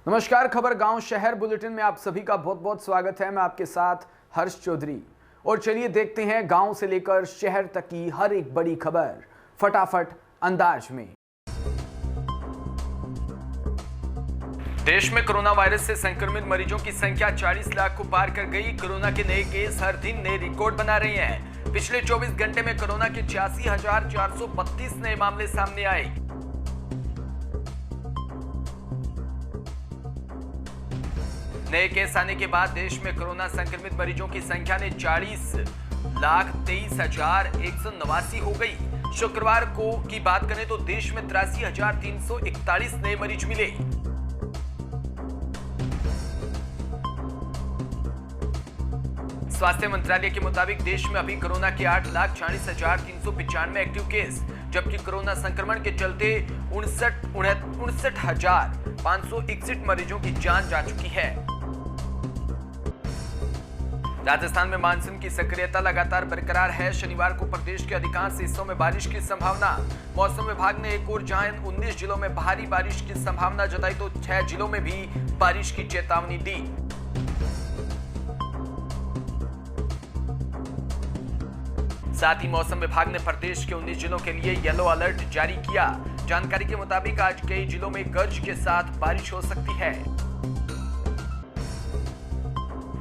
नमस्कार, खबर गांव शहर बुलेटिन में आप सभी का बहुत बहुत स्वागत है। मैं आपके साथ हर्ष चौधरी। और चलिए देखते हैं गांव से लेकर शहर तक की हर एक बड़ी खबर फटाफट अंदाज में। देश में कोरोना वायरस से संक्रमित मरीजों की संख्या 40 लाख को पार कर गई। कोरोना के नए केस हर दिन नए रिकॉर्ड बना रहे हैं। पिछले 24 घंटे में कोरोना के 86,432 नए मामले सामने आए। नए केस आने के बाद देश में कोरोना संक्रमित मरीजों की संख्या ने 40,23,189 हो गई। शुक्रवार को की बात करें तो देश में 83,341 नए मरीज मिले। स्वास्थ्य मंत्रालय के मुताबिक देश में अभी कोरोना के 8,40,395 एक्टिव केस, जबकि कोरोना संक्रमण के चलते 59,561 मरीजों की जान जा चुकी है। राजस्थान में मानसून की सक्रियता लगातार बरकरार है। शनिवार को प्रदेश के अधिकांश हिस्सों में बारिश की संभावना। मौसम विभाग ने एक और जहां 19 जिलों में भारी बारिश की संभावना जताई तो 6 जिलों में भी बारिश की चेतावनी दी। साथ ही मौसम विभाग ने प्रदेश के 19 जिलों के लिए येलो अलर्ट जारी किया। जानकारी के मुताबिक आज कई जिलों में गरज के साथ बारिश हो सकती है।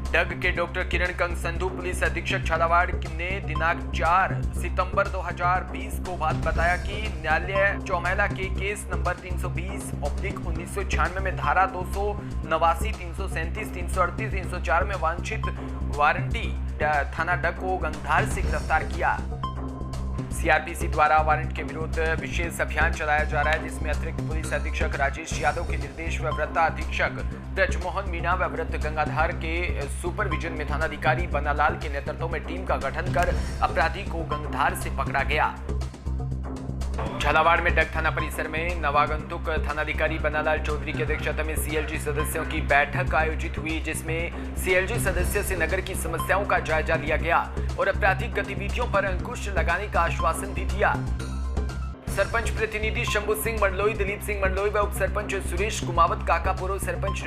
डग के डॉक्टर किरण कंग संधू पुलिस अधीक्षक झालावाड़ ने दिनांक 4 सितंबर 2020 को बात बताया कि न्यायालय चौमेला के केस नंबर 320/1996 में धारा 289, 337, 338, 304 में वांछित वारंटी थाना डग को गंगधार से गिरफ्तार किया। सीआरपीसी द्वारा वारंट के विरुद्ध विशेष अभियान चलाया जा रहा है, जिसमें अतिरिक्त पुलिस अधीक्षक राजेश यादव के निर्देश व वृत्ता अधीक्षक ब्रजमोहन मीणा व वृत्त गंगाधार के सुपरविजन में थानाधिकारी बनालाल के नेतृत्व में टीम का गठन कर अपराधी को गंगधार से पकड़ा गया। झालावाड़ में डग थाना परिसर में नवागंतुक थानाधिकारी बनालाल चौधरी की अध्यक्षता में सीएलजी सदस्यों की बैठक आयोजित हुई, जिसमें सीएलजी सदस्यों से नगर की समस्याओं का जायजा लिया गया और आपराधिक गतिविधियों पर अंकुश लगाने का आश्वासन भी दिया। सरपंच प्रतिनिधि शंभू सिंह मंडलोई, दिलीप सिंह मंडलोई व उप सरपंच सुरेश कुमावत काकापुर, सरपंच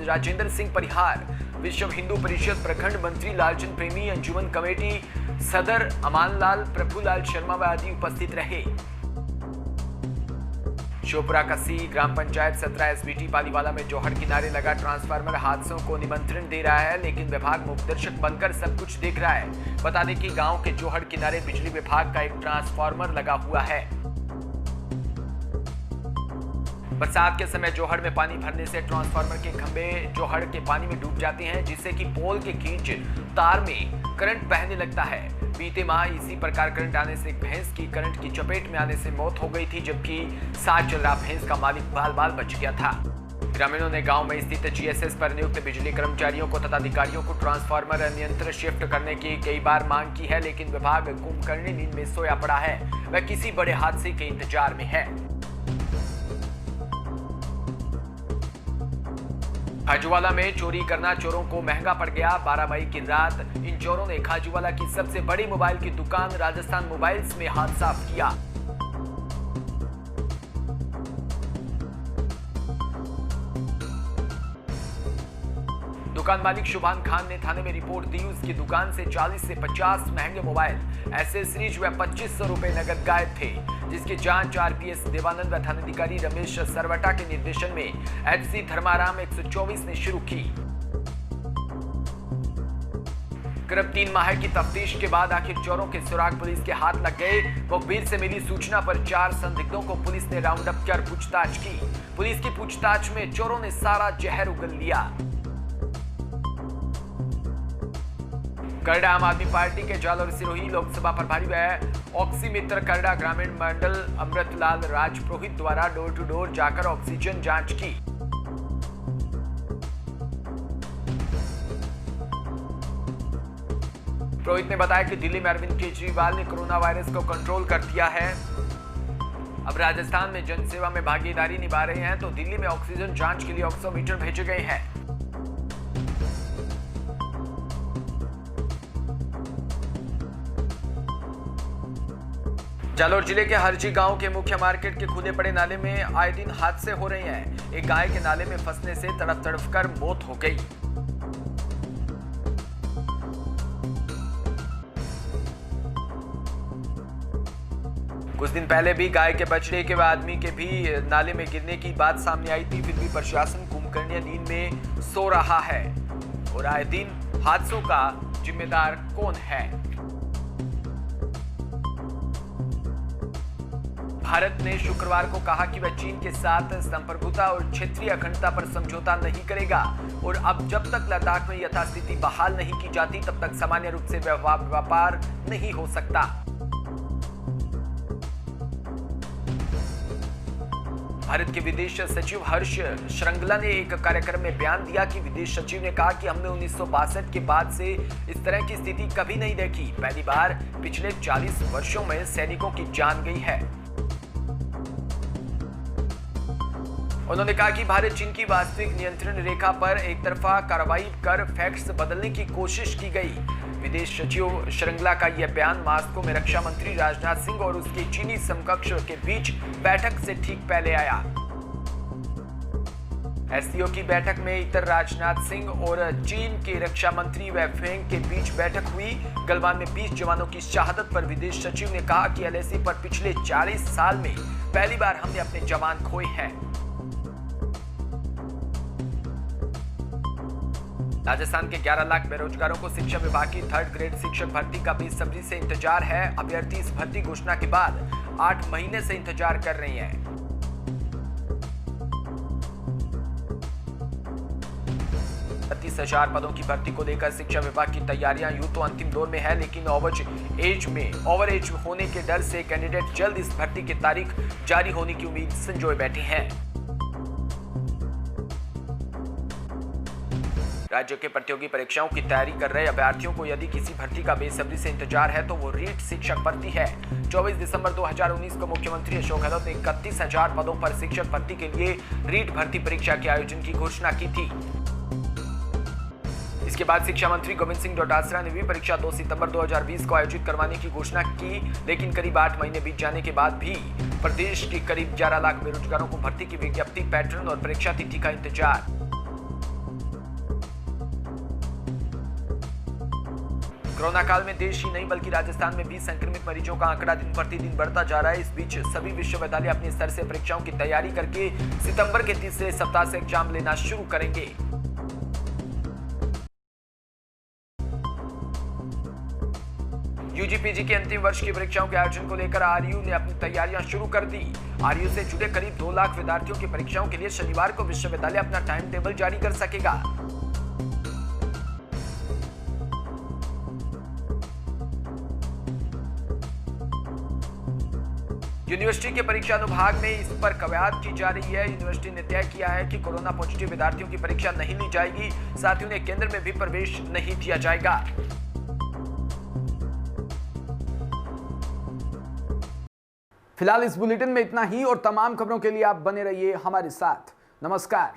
राजेंद्र सिंह परिहार, विश्व हिंदू परिषद प्रखंड मंत्री लालचंद प्रेमी, अंजुमन कमेटी सदर अमानलाल, प्रभुलाल शर्मा व आदि उपस्थित रहे। शोपुरा कस्सी ग्राम पंचायत 17 एसबीटी पालीवाला में जोहड़ किनारे लगा ट्रांसफार्मर हादसों को निमंत्रण दे रहा है, लेकिन विभाग मुखदर्शक बनकर सब कुछ देख रहा है। बता दें कि गांव के जोहड़ किनारे बिजली विभाग का एक ट्रांसफार्मर लगा हुआ है। बरसात के समय जोहड़ में पानी भरने से ट्रांसफार्मर के खंभे जोहड़ के पानी में डूब जाते हैं, जिससे कि पोल के खींच तार में करंट बहने लगता है। बीते माह इसी प्रकार करंट आने से एक भैंस की करंट की चपेट में आने से मौत हो गई थी, जबकि साथ चल रहा भैंस का मालिक बाल बाल बच गया था। ग्रामीणों ने गांव में स्थित जीएसएस पर नियुक्त बिजली कर्मचारियों को तथा अधिकारियों को ट्रांसफार्मर अन्यंत्र शिफ्ट करने की कई बार मांग की है, लेकिन विभाग कुंभकर्णी नींद में सोया पड़ा है। वह किसी बड़े हादसे के इंतजार में है। खाजूवाला में चोरी करना चोरों को महंगा पड़ गया। 12 मई की रात इन चोरों ने खाजूवाला की सबसे बड़ी मोबाइल की दुकान राजस्थान मोबाइल्स में हाथ साफ किया। दुकान मालिक शुभान खान ने थाने में रिपोर्ट दी। उसकी दुकान से 40 से 50 महंगे मोबाइल, एसेसरीज व 2500 रुपए नगद गायब थे, जिसकी जांच आरपीएस देवानंद व थानाधिकारी रमेश सरवटा के निर्देशन में एचसी धर्माराम 124 ने शुरू की। करीब 3 माह की तफ्तीश के बाद आखिर चोरों के सुराग पुलिस के हाथ लग गए। मुखबिर से मिली सूचना पर 4 संदिग्धों को पुलिस ने राउंड अप कर पूछताछ की। पुलिस की पूछताछ में चोरों ने सारा जहर उगल लिया। करड़ा आम आदमी पार्टी के जालोर सिरोही लोकसभा प्रभारी व ऑक्सीमित्र करड़ा ग्रामीण मंडल अमृतलाल राजपुरोहित द्वारा डोर टू डोर जाकर ऑक्सीजन जांच की। पुरोहित ने बताया कि दिल्ली में अरविंद केजरीवाल ने कोरोना वायरस को कंट्रोल कर दिया है। अब राजस्थान में जनसेवा में भागीदारी निभा रहे हैं, तो दिल्ली में ऑक्सीजन जांच के लिए ऑक्सीमीटर भेजे गए हैं। जालोर जिले के हरजी गांव के मुख्य मार्केट के खुले पड़े नाले में आए दिन हादसे हो रहे हैं। एक गाय के नाले में फंसने से तड़प तड़प कर मौत हो गई। कुछ दिन पहले भी गाय के बछड़े के आदमी के भी नाले में गिरने की बात सामने आई थी। फिर भी प्रशासन कुंभकर्णीय नींद में सो रहा है और आए दिन हादसों का जिम्मेदार कौन है? भारत ने शुक्रवार को कहा कि वह चीन के साथ संप्रभुता और क्षेत्रीय अखंडता पर समझौता नहीं करेगा और अब जब तक लद्दाख में यथास्थिति बहाल नहीं की जाती तब तक सामान्य रूप से व्यापार नहीं हो सकता। भारत के विदेश सचिव हर्ष श्रृंगला ने एक कार्यक्रम में बयान दिया कि विदेश सचिव ने कहा कि हमने 1962 के बाद से इस तरह की स्थिति कभी नहीं देखी। पहली बार पिछले 40 वर्षों में सैनिकों की जान गई है। उन्होंने कहा कि भारत चीन की वास्तविक नियंत्रण रेखा पर एक तरफा कार्रवाई कर फैक्ट्स बदलने की कोशिश की गई। विदेश सचिव श्रृंगला का यह बयान मास्को में रक्षा मंत्री राजनाथ सिंह और उसके चीनी समकक्ष के बीच बैठक से ठीक पहले आया। एससीओ की बैठक में इतर राजनाथ सिंह और चीन के रक्षा मंत्री वै फेंग के बीच बैठक हुई। गलवान में 20 जवानों की शहादत पर विदेश सचिव ने कहा कि एलएसी पर पिछले 40 साल में पहली बार हमने अपने जवान खोए हैं। राजस्थान के 11 लाख बेरोजगारों को शिक्षा विभाग की 3rd ग्रेड शिक्षक भर्ती का बेसब्री से इंतजार है। अभ्यर्थी इस भर्ती घोषणा के बाद 8 महीने से इंतजार कर रही हैं। 30,000 पदों की भर्ती को लेकर शिक्षा विभाग की तैयारियां यूं तो अंतिम दौर में है, लेकिन ओवर एज होने के डर से कैंडिडेट जल्द इस भर्ती की तारीख जारी होने की उम्मीद संजोए बैठे हैं। राज्य के प्रतियोगी परीक्षाओं की तैयारी कर रहे अभ्यर्थियों को यदि किसी भर्ती का बेसब्री से इंतजार है तो वो रीट शिक्षक भर्ती है। 24 दिसंबर 2019 को मुख्यमंत्री अशोक गहलोत ने 31,000 पदों पर शिक्षक भर्ती के लिए रीट भर्ती परीक्षा के आयोजन की घोषणा की थी। इसके बाद शिक्षा मंत्री गोविंद सिंह डोटासरा ने भी परीक्षा 2 सितंबर 2020 को आयोजित करवाने की घोषणा की, लेकिन करीब 8 महीने बीत जाने के बाद भी प्रदेश के करीब 11 लाख बेरोजगारों को भर्ती की विज्ञप्ति, पैटर्न और परीक्षा तिथि का इंतजार। कोरोना काल में देश ही नहीं बल्कि राजस्थान में भी संक्रमित मरीजों का आंकड़ा दिन प्रतिदिन बढ़ता जा रहा है। इस बीच सभी विश्वविद्यालय अपने स्तर से परीक्षाओं की तैयारी करके सितंबर के तीसरे सप्ताह से एग्जाम लेना शुरू करेंगे। यूजी-पीजी के अंतिम वर्ष की परीक्षाओं के आयोजन को लेकर आरयू ने अपनी तैयारियां शुरू कर दी। आरयू से जुड़े करीब 2 लाख विद्यार्थियों की परीक्षाओं के लिए शनिवार को विश्वविद्यालय अपना टाइम टेबल जारी कर सकेगा। यूनिवर्सिटी के परीक्षा अनुभाग में इस पर कवायद की जा रही है। यूनिवर्सिटी ने तय किया है कि कोरोना पॉजिटिव विद्यार्थियों की परीक्षा नहीं ली जाएगी, साथ ही उन्हें केंद्र में भी प्रवेश नहीं दिया जाएगा। फिलहाल इस बुलेटिन में इतना ही और तमाम खबरों के लिए आप बने रहिए हमारे साथ। नमस्कार।